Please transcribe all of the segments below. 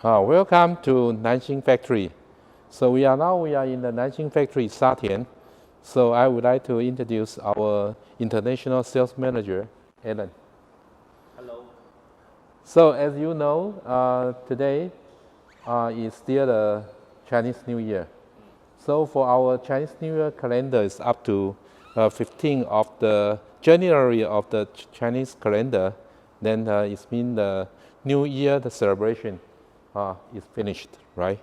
Welcome to Nanxing factory. So we are in the Nanxing factory, Satian. So I would like to introduce our international sales manager, Alan. Hello. So as you know, today is still the Chinese New Year. So for our Chinese New Year calendar is up to 15 of the January of the Chinese calendar. Then it's been the New Year, the celebration is finished, right?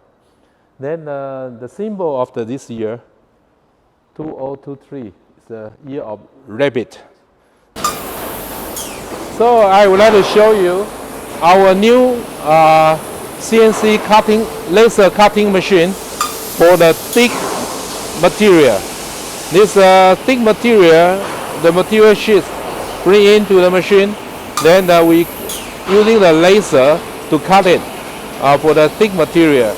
Then the symbol of this year, 2023, is the year of rabbit. So I would like to show you our new CNC cutting, laser cutting machine for the thick material. This thick material, the material sheets bring into the machine, then we using the laser to cut it for the thick material.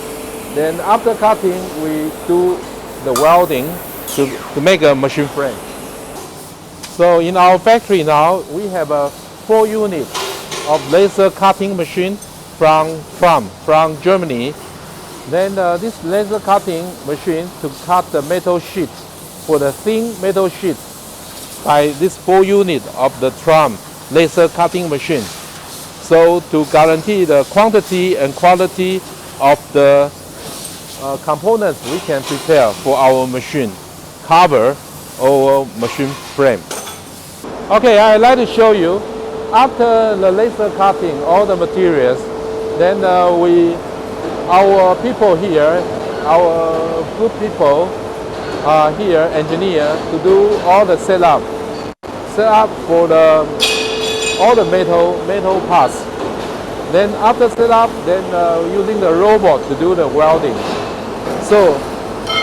Then after cutting, we do the welding to make a machine frame. So in our factory now, we have 4 units of laser cutting machine from Germany. Then this laser cutting machine to cut the metal sheets for the thin metal sheets by this 4 units of the Tram laser cutting machine. So to guarantee the quantity and quality of the components we can prepare for our machine cover or machine frame. Okay, I'd like to show you after the laser cutting all the materials, then our people here, our good people here, engineer, to do all the setup for all the metal parts. Then after setup, then using the robot to do the welding. So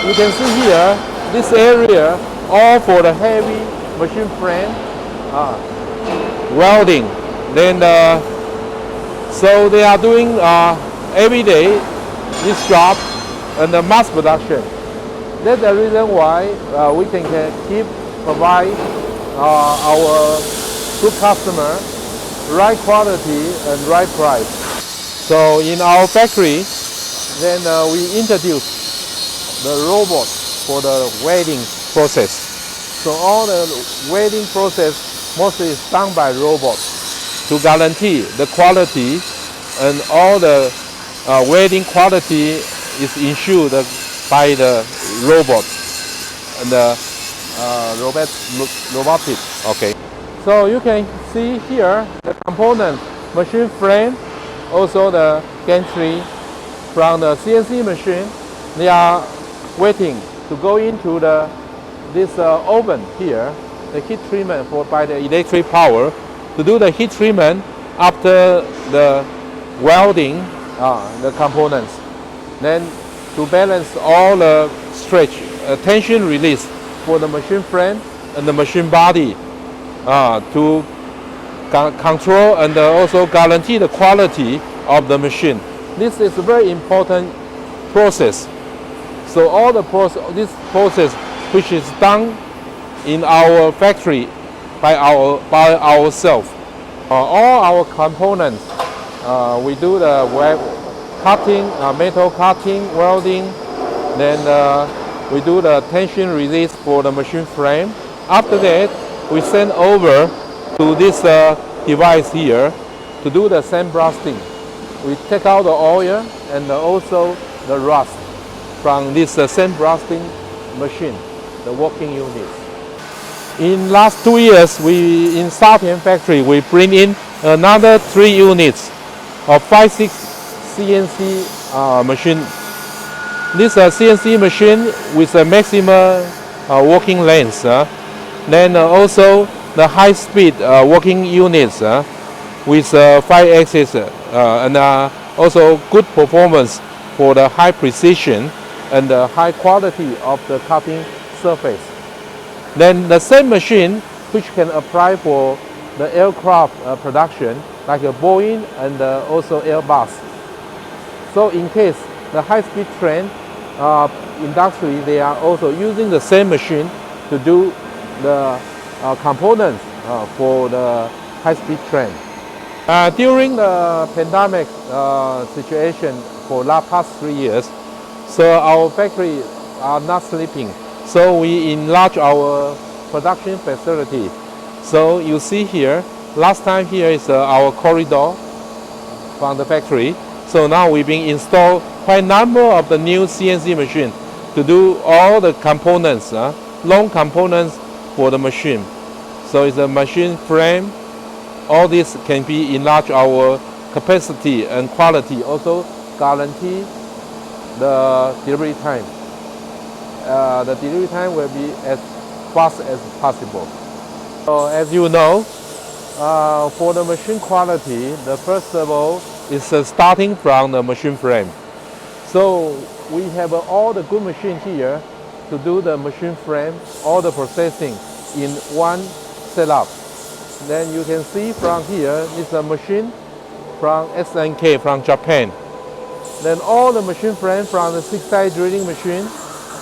you can see here, this area all for the heavy machine frame welding. Then so they are doing every day this job and the mass production. That's the reason why we can keep provide our good customer right quality and right price. So in our factory, then we introduce the robot for the welding process. So all the welding process mostly is done by robots to guarantee the quality, and all the welding quality is ensured by the robot and the robotic. Okay. So you can see here the component, machine frame, also the gantry from the CNC machine. They are waiting to go into this oven here, the heat treatment by the electric power, to do the heat treatment after the welding the components. Then to balance all the stretch, tension release for the machine frame and the machine body to control and also guarantee the quality of the machine. This is a very important process. So all this process which is done in our factory by ourselves. All our components, we do the cutting, metal cutting, welding, then we do the tension release for the machine frame. After that, we send over to this device here to do the sandblasting. We take out the oil and also the rust from this sandblasting machine, the working unit. In last 2 years, in Satian factory, we bring in another 3 units of 5-6 CNC machine. This CNC machine with a maximum working length. Then also the high-speed working units with 5-axis and also good performance for the high precision and the high quality of the cutting surface. Then the same machine which can apply for the aircraft production like a Boeing and also Airbus. So in case the high-speed train industry, they are also using the same machine to do the components for the high-speed train. During the pandemic situation for the past 3 years, so our factory are not sleeping. So we enlarge our production facility. So you see here, last time here is our corridor from the factory. So now we've been installed quite a number of the new CNC machine to do all the components, long components for the machine. So it's a machine frame. All this can be enlarge our capacity and quality. Also guarantee the delivery time. The delivery time will be as fast as possible. So as you know, for the machine quality, the first of all is starting from the machine frame. So we have all the good machine here to do the machine frame, all the processing in one setup. Then you can see from here is a machine from SNK from Japan. Then all the machine frame from the 6-die drilling machine.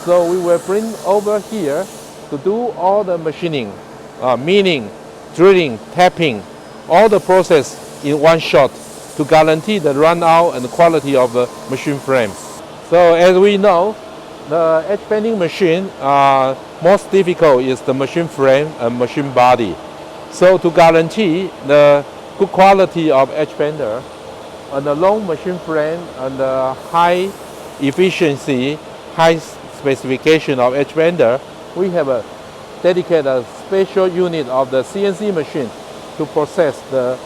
So we will bring over here to do all the machining, milling, drilling, tapping, all the process in one shot to guarantee the run out and the quality of the machine frame. So as we know, the edge bending machine, most difficult is the machine frame and machine body. So to guarantee the good quality of edge bender and the long machine frame and the high efficiency, high specification of edge bender, we have a dedicated special unit of the CNC machine to process the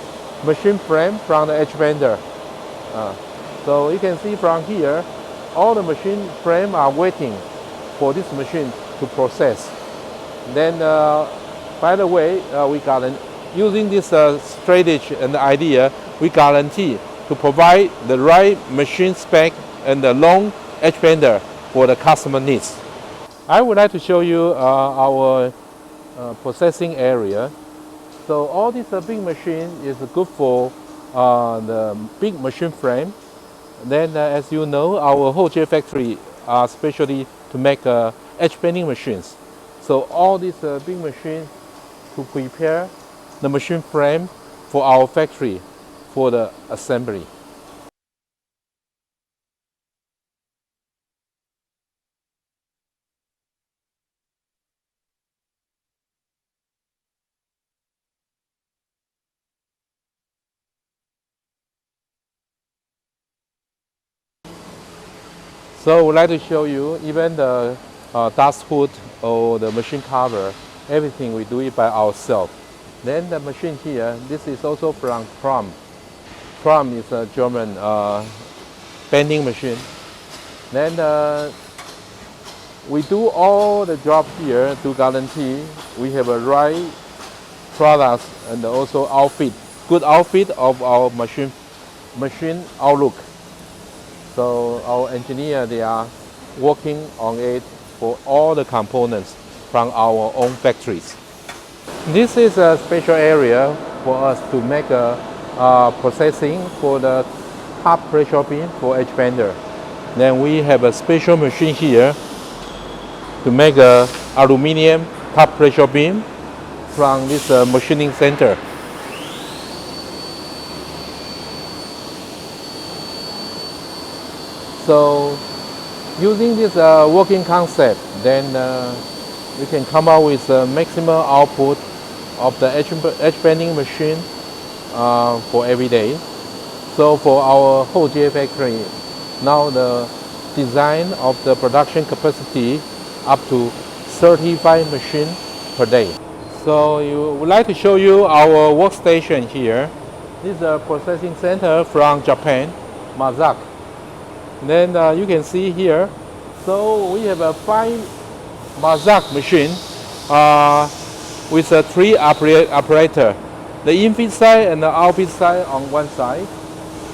machine frame from the edge bender. So you can see from here, all the machine frame are waiting for this machine to process. Then, by the way, using this strategy and idea, we guarantee to provide the right machine spec and the long edge bender for the customer needs. I would like to show you our processing area. So all this big machine is good for the big machine frame. Then as you know, our Hojie factory are specially to make edge bending machines. So all these big machines to prepare the machine frame for our factory for the assembly. So I would like to show you even the dust hood or the machine cover, everything we do it by ourselves. Then the machine here, this is also from Prom. Prom is a German bending machine. Then we do all the job here to guarantee we have a right products and also outfit, good outfit of our machine outlook. So our engineer, they are working on it for all the components from our own factories. This is a special area for us to make a processing for the top pressure beam for edge bender. Then we have a special machine here to make a aluminum top pressure beam from this machining center. So using this working concept, then we can come out with the maximum output of the edge bending machine for every day. So for our Hojie factory, now the design of the production capacity up to 35 machines per day. So you would like to show you our workstation here. This is a processing center from Japan, Mazak. Then you can see here, so we have a 5 Mazak machine with 3 operator. The infeed side and the outfeed side on one side.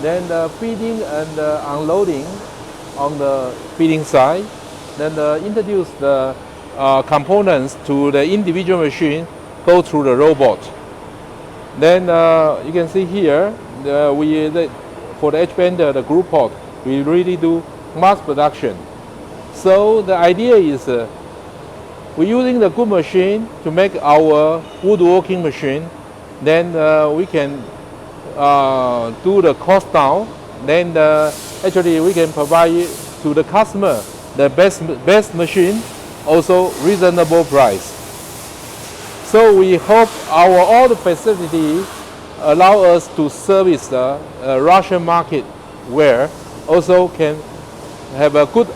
Then the feeding and the unloading on the feeding side. Then introduce the components to the individual machine, go through the robot. Then you can see here, for the edge bender, the group pot, we really do mass production. So the idea is we're using the good machine to make our woodworking machine. Then we can do the cost down, then actually we can provide to the customer the best machine, also reasonable price. So we hope our all the facility allow us to service the Russian market, where also can have a good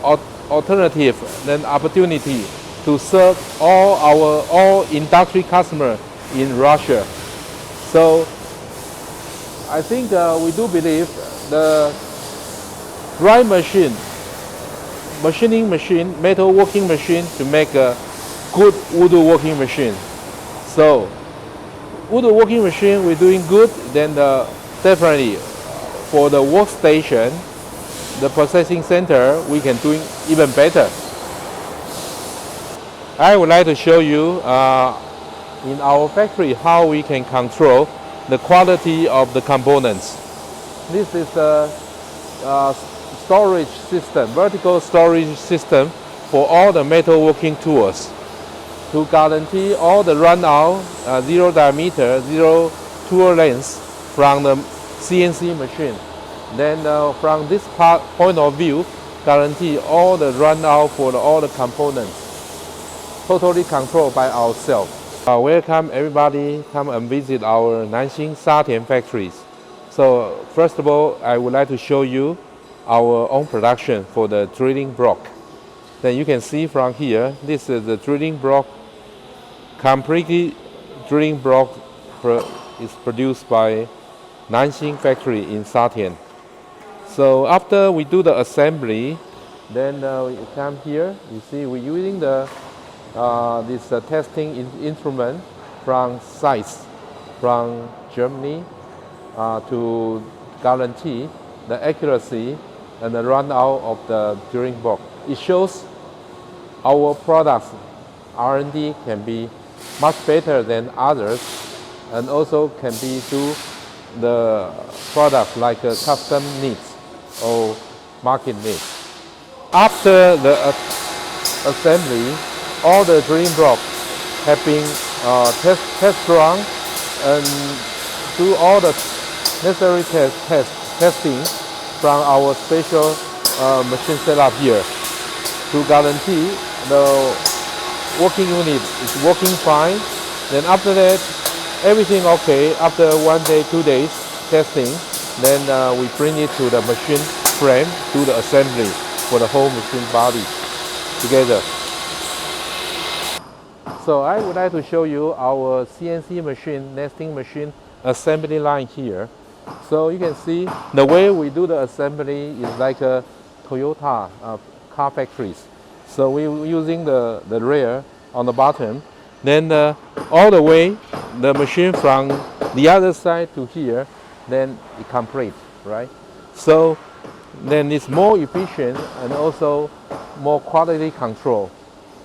alternative and opportunity to serve all industry customer in Russia. So I think we do believe the dry machine, machining machine, metal working machine to make a good woodworking machine. So woodworking machine we're doing good, then definitely for the workstation, the processing center, we can do even better. I would like to show you in our factory how we can control the quality of the components. This is the storage system, vertical storage system for all the metalworking tools to guarantee all the run out, zero diameter, zero tool length from the CNC machine. Then from this point of view, guarantee all the run out for all the components, totally controlled by ourselves. Welcome everybody, come and visit our Nanxing Satian factories. So first of all, I would like to show you our own production for the drilling block. Then you can see from here, this is the drilling block, completely drilling block is produced by Nanxing factory in Satian. So after we do the assembly, then we come here, you see we're using the this testing instrument from sites from Germany to guarantee the accuracy and the run out of the drilling block. It shows our products R&D can be much better than others, and also can be do the products like custom needs or market needs. After the assembly, all the drilling blocks have been test run and do all the necessary testing from our special machine setup here to guarantee the working unit is working fine. Then after that, everything okay. After 1 day, 2 days testing, then we bring it to the machine frame, do the assembly for the whole machine body together. So I would like to show you our CNC machine, nesting machine assembly line here. So you can see the way we do the assembly is like a Toyota car factories. So we're using the rail on the bottom, then all the way the machine from the other side to here, then it complete, right? So then it's more efficient and also more quality control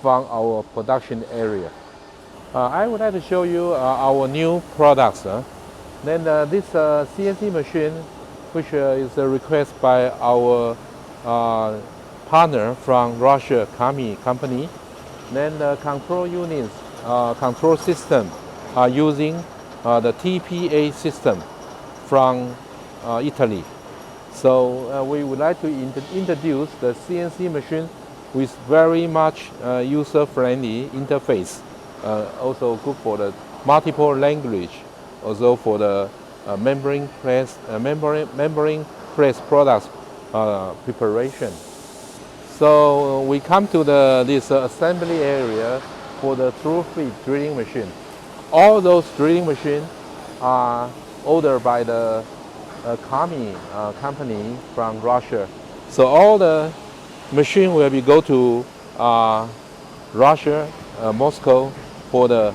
from our production area. I would like to show you our new products. Then this CNC machine, which is a request by our partner from Russia, Kami company. Then the control units, control system are using the TPA system from Italy. So we would like to introduce the CNC machine with very much user-friendly interface. Also good for the multiple language, also for the membrane press products preparation. So we come to this assembly area for the through-feed drilling machine. All those drilling machines are ordered by the Kami company from Russia. So all the machine will be go to Russia, Moscow, for the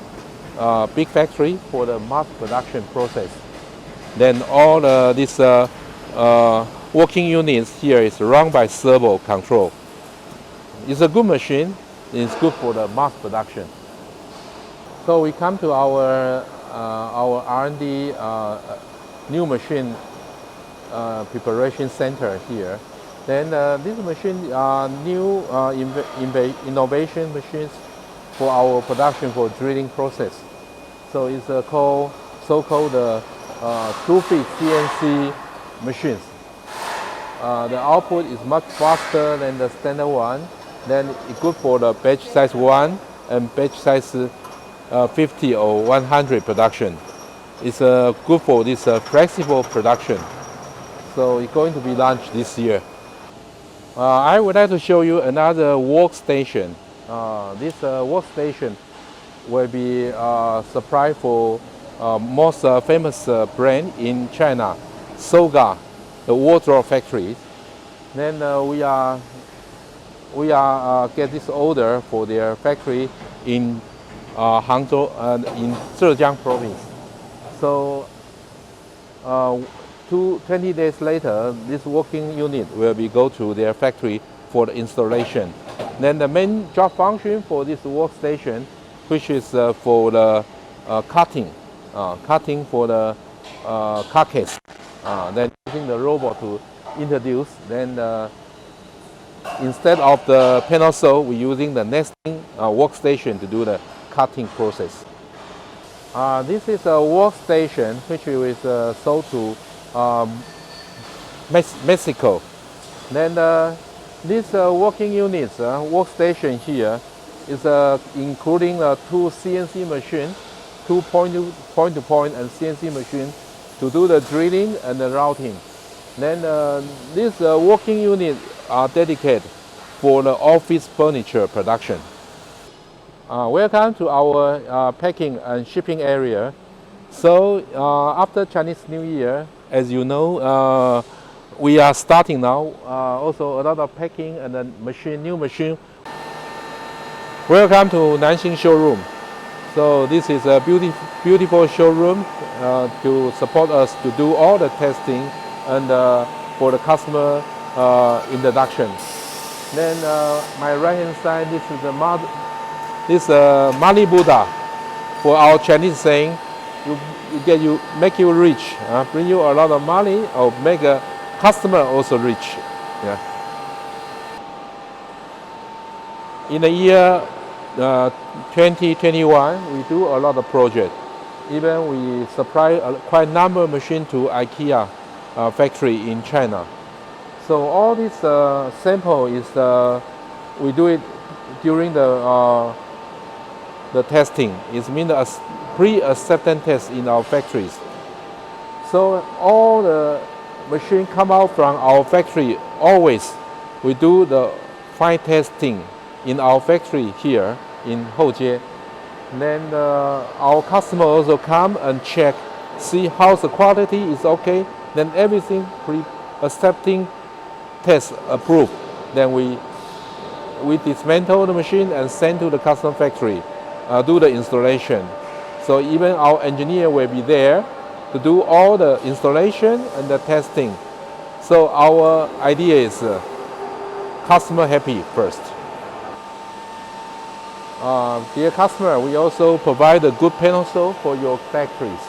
big factory for the mass production process. Then all these working units here is run by servo control. It's a good machine. It's good for the mass production. So we come to our R&D new machine preparation center here. Then this machine are new innovation machines for our production for drilling process. So it's so-called 2-feet CNC machines. The output is much faster than the standard one. Then it's good for the batch size 1 and batch size 50 or 100 production. It's good for this flexible production. So it's going to be launched this year. I would like to show you another workstation. This workstation will be supplied for most famous brand in China, Soga, the wardrobe factory. Then we are get this order for their factory in Hangzhou and in Zhejiang province. So 20 days later, this working unit will be go to their factory for the installation. Then the main job function for this workstation, which is for the cutting for the car case. Then using the robot to introduce. Then instead of the panel saw, we're using the Nanxing workstation to do the cutting process. This is a workstation which is sold to Mexico. Then this working units, workstation here, is including 2 CNC machines, 2 point-to-point and CNC machine to do the drilling and the routing. Then this working unit are dedicated for the office furniture production. Welcome to our packing and shipping area. So after Chinese New Year, as you know, we are starting now. Also a lot of packing and then new machine. Welcome to Nanxing showroom. So this is a beautiful showroom to support us to do all the testing and for the customer introduction. Then my right hand side, this is the Mali Buddha. For our Chinese saying, make you rich, bring you a lot of money, or make a customer also rich. Yeah. In the year 2021, we do a lot of projects. Even we supply quite a number of machines to IKEA factory in China. So all this sample is we do it during the testing. It means a pre-acceptance test in our factories. So all the machines come out from our factory. Always we do the fine testing in our factory here in Houjie. Then our customer also come and check, see how the quality is okay. Then everything pre-accepting test approved. Then we dismantle the machine and send to the custom factory, do the installation. So even our engineer will be there to do all the installation and the testing. So our idea is customer happy first. Dear customer, we also provide a good panel saw for your factories.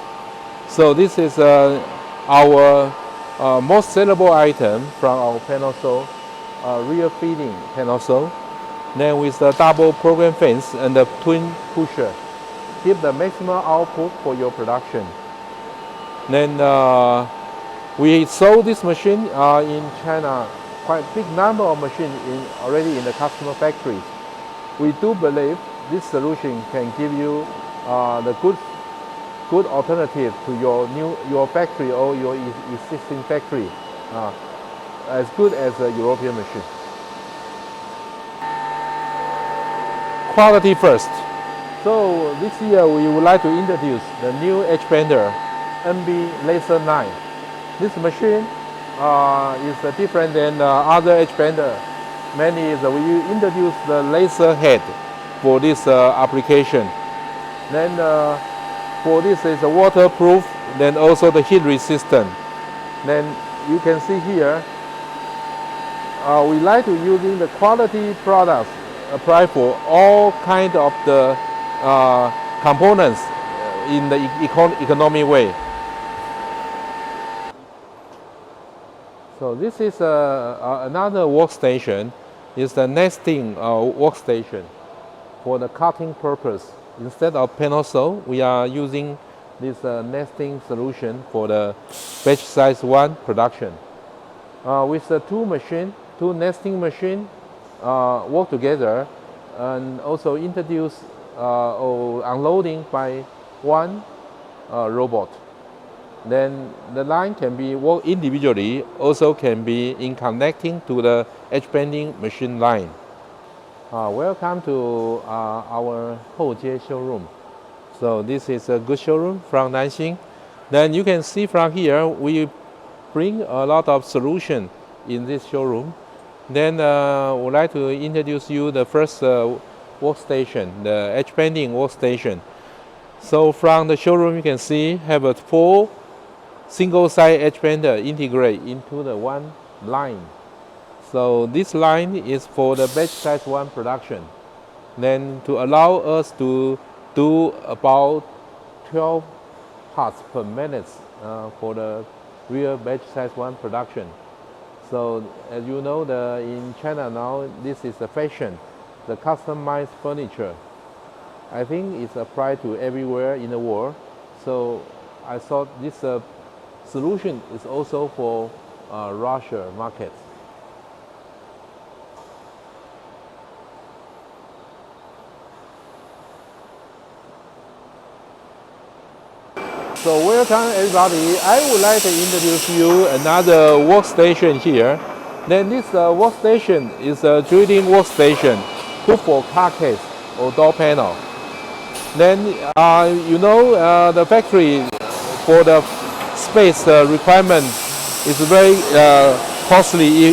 So this is our most sellable item from our panel saw, rear feeding panel saw. Then with the double program fence and the twin pusher, give the maximum output for your production. Then we sold this machine in China, quite big number of machines already in the customer factories. We do believe this solution can give you the good alternative to your factory or your existing factory, as good as a European machine. Quality first. So this year we would like to introduce the new edge bender, MB Laser 9. This machine is different than other edge bender. Mainly is we introduce the laser head for this application. Then for this is waterproof, then also the heat resistant. Then you can see here, we like to using the quality products apply for all kind of the components in the economic way. So this is another workstation. It's the Nanxing workstation for the cutting purpose. Instead of panel saw, we are using this nesting solution for the batch size 1 production. With the two nesting machine work together and also introduce or unloading by one robot. Then the line can be worked individually, also can be in connecting to the edge bending machine line. Welcome to our Houjie showroom. So this is a good showroom from Nanxing. Then you can see from here, we bring a lot of solution in this showroom. Then I would like to introduce you the first workstation, the edge bending workstation. So from the showroom, you can see have a 4 single side edge bender integrate into the one line. So this line is for the batch size 1 production. Then to allow us to do about 12 parts per minute for the real batch size 1 production. So as you know, in China now, this is a fashion, the customized furniture. I think it's applied to everywhere in the world. So I thought this solution is also for Russia market. So welcome everybody. I would like to introduce you another workstation here. Then this workstation is a drilling workstation, good for car case or door panel. Then you know the factory for the space requirement is very costly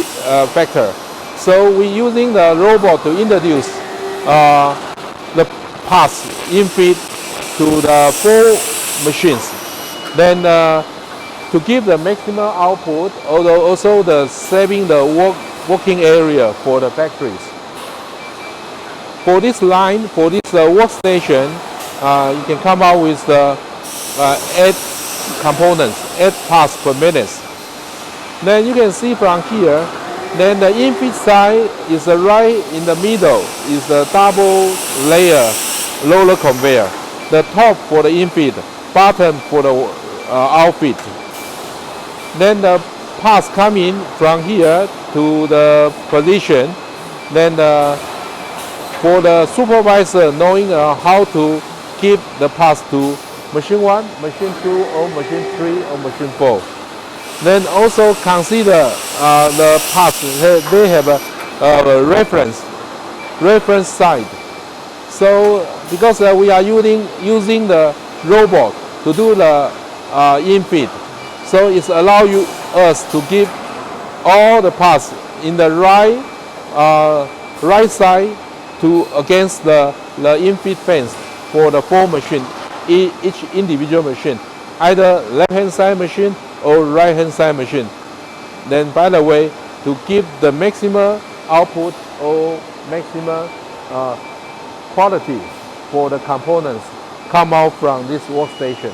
factor. So we're using the robot to introduce the parts in feed to the 4 machines. Then to give the maximum output, although also the saving the working area for the factories. For this line, for this workstation, you can come out with 8 components, 8 parts per minute. Then you can see from here, then the infeed side is right in the middle, is the double layer roller conveyor. The top for the infeed, bottom for the outfit. Then the parts come in from here to the position. Then for the supervisor knowing how to give the parts to machine 1, machine 2, or machine 3, or machine 4. Then also consider the parts, they have a reference side. So because we are using the robot to do the infeed, so it's allow us to give all the parts in the right side to against the infeed fence for the 4 machine, each individual machine, either left hand side machine or right hand side machine. Then by the way, to give the maximum output or maximum quality for the components come out from this workstation.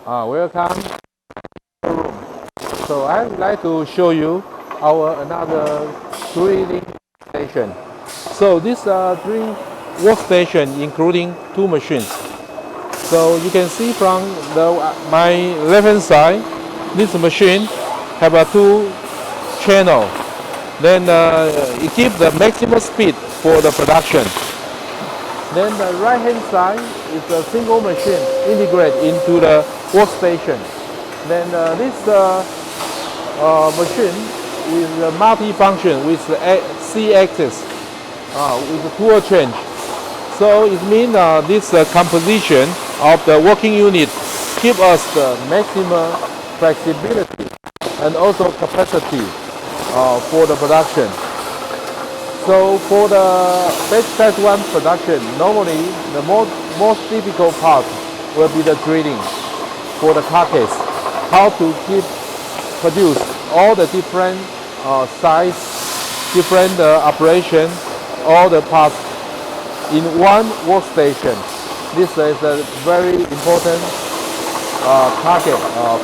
Welcome. So I'd like to show you our another drilling station. So this drilling workstation including 2 machines. So you can see from my left hand side, this machine have a 2 channel. Then it gives the maximum speed for the production. Then the right hand side is a single machine integrated into the workstation. Then this machine is a multi-function with the C-axis with a tool change. So it means this composition of the working unit gives us the maximum flexibility and also capacity for the production. So for the batch size 1 production, normally the most difficult part will be the drilling for the carcass. How to produce all the different size, different operation, all the parts in one workstation. This is a very important target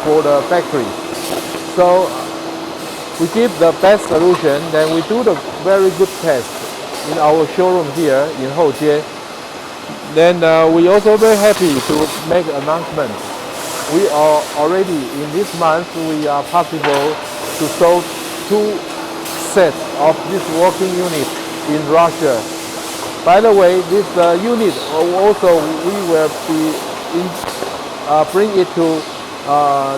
for the factory. So we give the best solution, then we do the very good test in our showroom here in Houjie. Then we also very happy to make announcement. We are already in this month we are possible to sell 2 sets of this working unit in Russia. By the way, this unit also we will be bring it to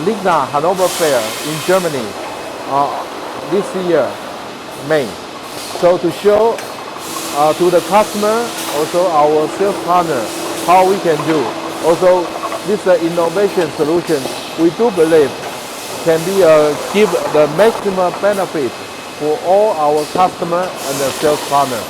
Ligna Hanover Fair in Germany this year, May. So to show to the customer, also our sales partner, how we can do. Also, this innovation solution, we do believe can be give the maximum benefit for all our customer and the sales partner.